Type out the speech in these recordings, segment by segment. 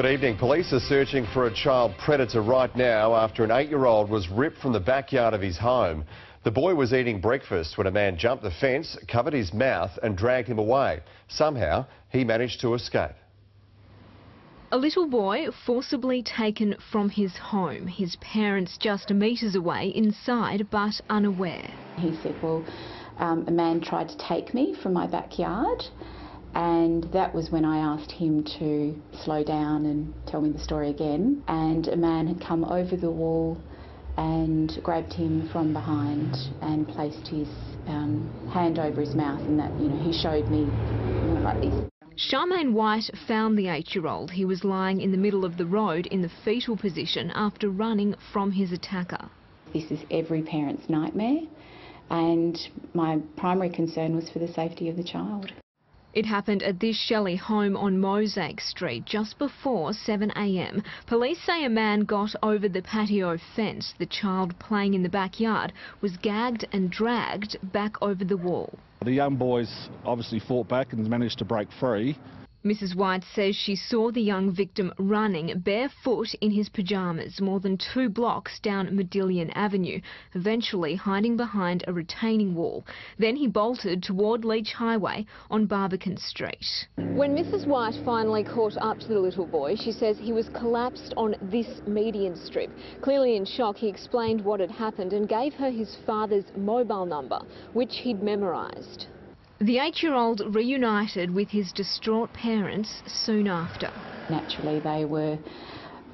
Good evening. Police are searching for a child predator right now after an 8-year-old was ripped from the backyard of his home. The boy was eating breakfast when a man jumped the fence, covered his mouth and dragged him away. Somehow, he managed to escape. A little boy forcibly taken from his home, his parents just metres away inside but unaware. He said, well, a man tried to take me from my backyard, and that was when I asked him to slow down and tell me the story again. And a man had come over the wall and grabbed him from behind and placed his hand over his mouth, and that, he showed me like this. Charmaine White found the 8-year-old. He was lying in the middle of the road in the fetal position after running from his attacker. This is every parent's nightmare, and my primary concern was for the safety of the child. It happened at this Shelley home on Mosaic Street just before 7 a.m. Police say a man got over the patio fence. The child playing in the backyard was gagged and dragged back over the wall. The young boys obviously fought back and managed to break free. Mrs. White says she saw the young victim running barefoot in his pyjamas more than 2 blocks down Medillion Avenue, eventually hiding behind a retaining wall. Then he bolted toward Leach Highway on Barbican Street. When Mrs. White finally caught up to the little boy, she says he was collapsed on this median strip. Clearly in shock, he explained what had happened and gave her his father's mobile number, which he'd memorised. The 8-year-old reunited with his distraught parents soon after. Naturally, they were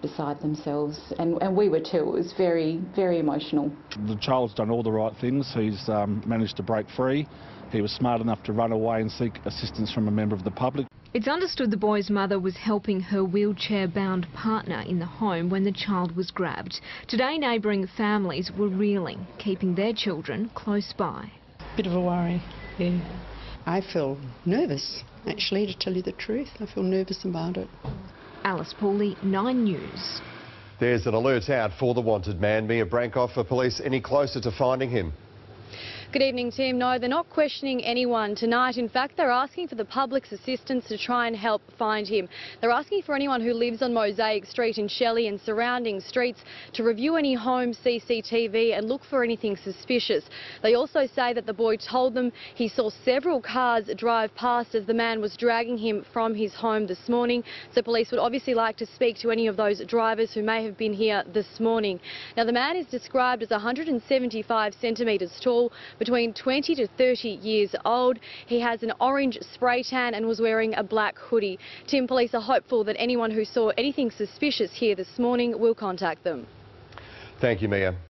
beside themselves, and we were too. It was very, very emotional. The child's done all the right things. He's managed to break free. He was smart enough to run away and seek assistance from a member of the public. It's understood the boy's mother was helping her wheelchair-bound partner in the home when the child was grabbed. Today, neighbouring families were reeling, keeping their children close by. Bit of a worry, yeah. I feel nervous, actually, to tell you the truth. I feel nervous about it. Alice Pooley, 9 News. There's an alert out for the wanted man. Mia Brankoff, are police any closer to finding him? Good evening, Tim. No, they're not questioning anyone tonight. In fact, they're asking for the public's assistance to try and help find him. They're asking for anyone who lives on Mosaic Street in Shelley and surrounding streets to review any home CCTV and look for anything suspicious. They also say that the boy told them he saw several cars drive past as the man was dragging him from his home this morning. So police would obviously like to speak to any of those drivers who may have been here this morning. Now, the man is described as 175 centimetres tall, between 20 to 30 years old. He has an orange spray tan and was wearing a black hoodie. Tim, police are hopeful that anyone who saw anything suspicious here this morning will contact them. Thank you, Mia.